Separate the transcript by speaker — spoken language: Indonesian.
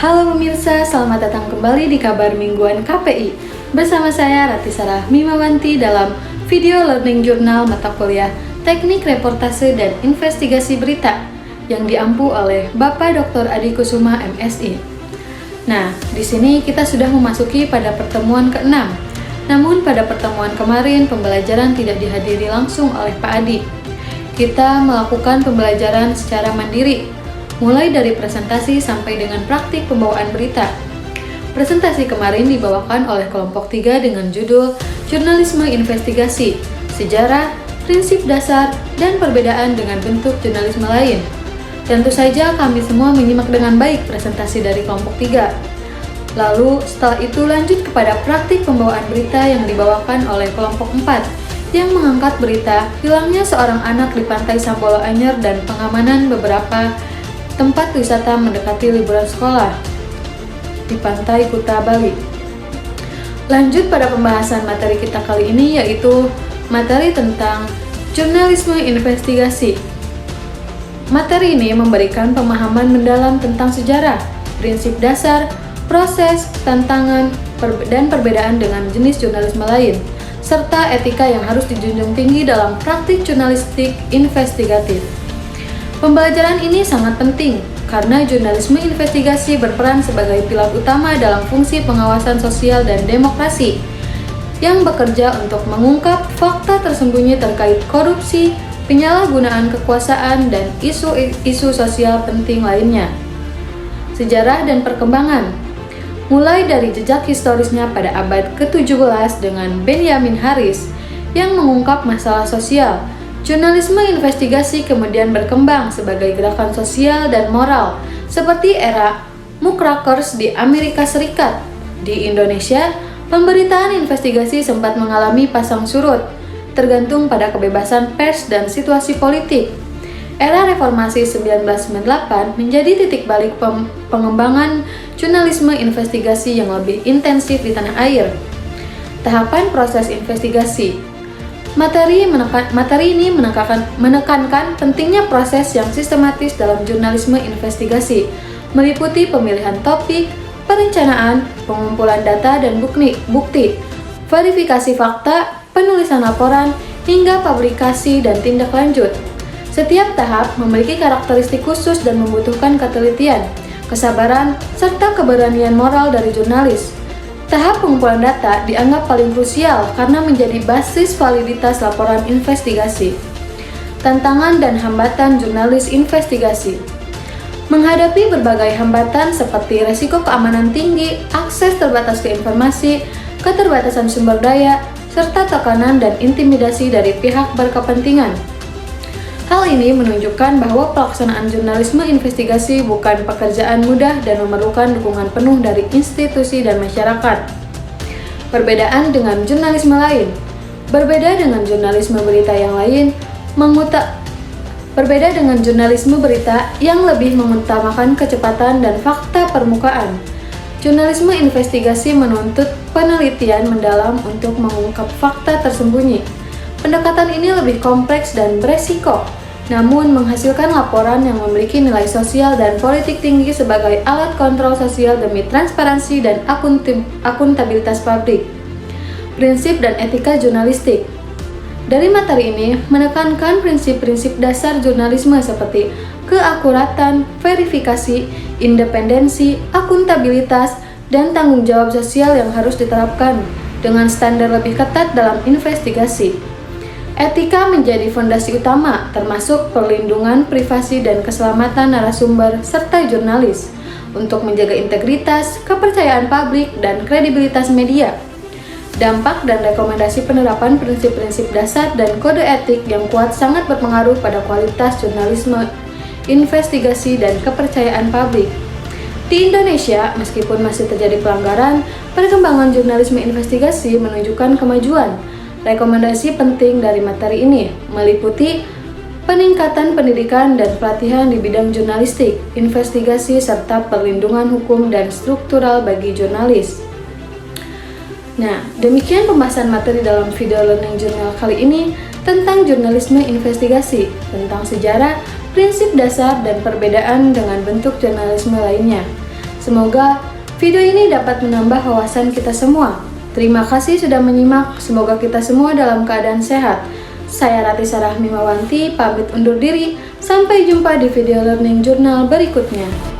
Speaker 1: Halo pemirsa, selamat datang kembali di Kabar Mingguan KPI. Bersama saya Rati Sarah Mimawanti dalam video learning jurnal mata kuliah Teknik Reportase dan Investigasi Berita yang diampu oleh Bapak Dr. Adi Kusuma MSI. Nah, di sini kita sudah memasuki pada pertemuan ke-6. Namun pada pertemuan kemarin pembelajaran tidak dihadiri langsung oleh Pak Adi. Kita melakukan pembelajaran secara mandiri, mulai dari presentasi sampai dengan praktik pembawaan berita. Presentasi kemarin dibawakan oleh kelompok 3 dengan judul Jurnalisme Investigasi, Sejarah, Prinsip Dasar, dan Perbedaan dengan Bentuk Jurnalisme Lain. Tentu saja kami semua menyimak dengan baik presentasi dari kelompok 3. Lalu setelah itu lanjut kepada praktik pembawaan berita yang dibawakan oleh kelompok 4 yang mengangkat berita hilangnya seorang anak di pantai Sambolo Anyer dan pengamanan beberapa tempat wisata mendekati liburan sekolah di pantai Kuta, Bali. Lanjut pada pembahasan materi kita kali ini, yaitu materi tentang jurnalisme investigasi. Materi ini memberikan pemahaman mendalam tentang sejarah, prinsip dasar, proses, tantangan, dan perbedaan dengan jenis jurnalisme lain, serta etika yang harus dijunjung tinggi dalam praktik jurnalistik investigatif. Pembelajaran ini sangat penting karena jurnalisme investigasi berperan sebagai pilar utama dalam fungsi pengawasan sosial dan demokrasi yang bekerja untuk mengungkap fakta tersembunyi terkait korupsi, penyalahgunaan kekuasaan, dan isu-isu sosial penting lainnya. Sejarah dan perkembangan. Mulai dari jejak historisnya pada abad ke-17 dengan Benjamin Harris yang mengungkap masalah sosial, jurnalisme investigasi kemudian berkembang sebagai gerakan sosial dan moral seperti era muckrakers di Amerika Serikat. Di Indonesia, pemberitaan investigasi sempat mengalami pasang surut, tergantung pada kebebasan pers dan situasi politik. Era Reformasi 1998 menjadi titik balik pengembangan jurnalisme investigasi yang lebih intensif di tanah air. Tahapan proses investigasi. Materi ini menekankan pentingnya proses yang sistematis dalam jurnalisme investigasi, meliputi pemilihan topik, perencanaan, pengumpulan data dan bukti, verifikasi fakta, penulisan laporan, hingga publikasi dan tindak lanjut. Setiap tahap memiliki karakteristik khusus dan membutuhkan ketelitian, kesabaran, serta keberanian moral dari jurnalis. Tahap pengumpulan data dianggap paling krusial karena menjadi basis validitas laporan investigasi. Tantangan dan hambatan jurnalis investigasi. Menghadapi berbagai hambatan seperti resiko keamanan tinggi, akses terbatas ke informasi, keterbatasan sumber daya, serta tekanan dan intimidasi dari pihak berkepentingan. Hal ini menunjukkan bahwa pelaksanaan jurnalisme investigasi bukan pekerjaan mudah dan memerlukan dukungan penuh dari institusi dan masyarakat. Perbedaan dengan jurnalisme lain. Berbeda dengan jurnalisme berita yang lain, berbeda dengan jurnalisme berita yang lebih mengutamakan kecepatan dan fakta permukaan. Jurnalisme investigasi menuntut penelitian mendalam untuk mengungkap fakta tersembunyi. Pendekatan ini lebih kompleks dan beresiko, namun menghasilkan laporan yang memiliki nilai sosial dan politik tinggi sebagai alat kontrol sosial demi transparansi dan akuntabilitas publik. Prinsip dan etika jurnalistik. Dari materi ini menekankan prinsip-prinsip dasar jurnalisme seperti keakuratan, verifikasi, independensi, akuntabilitas, dan tanggung jawab sosial yang harus diterapkan dengan standar lebih ketat dalam investigasi. Etika menjadi fondasi utama, termasuk perlindungan privasi dan keselamatan narasumber serta jurnalis, untuk menjaga integritas, kepercayaan publik, dan kredibilitas media. Dampak dan rekomendasi penerapan prinsip-prinsip dasar dan kode etik yang kuat sangat berpengaruh pada kualitas jurnalisme, investigasi, dan kepercayaan publik. Di Indonesia, meskipun masih terjadi pelanggaran, perkembangan jurnalisme investigasi menunjukkan kemajuan. Rekomendasi penting dari materi ini meliputi peningkatan pendidikan dan pelatihan di bidang jurnalistik, investigasi, serta perlindungan hukum dan struktural bagi jurnalis. Nah, demikian pembahasan materi dalam video learning journal kali ini tentang jurnalisme investigasi, tentang sejarah, prinsip dasar, dan perbedaan dengan bentuk jurnalisme lainnya. Semoga video ini dapat menambah wawasan kita semua. Terima kasih sudah menyimak, semoga kita semua dalam keadaan sehat. Saya Rati Sarah Mimawanti, pamit undur diri. Sampai jumpa di video Learning Journal berikutnya.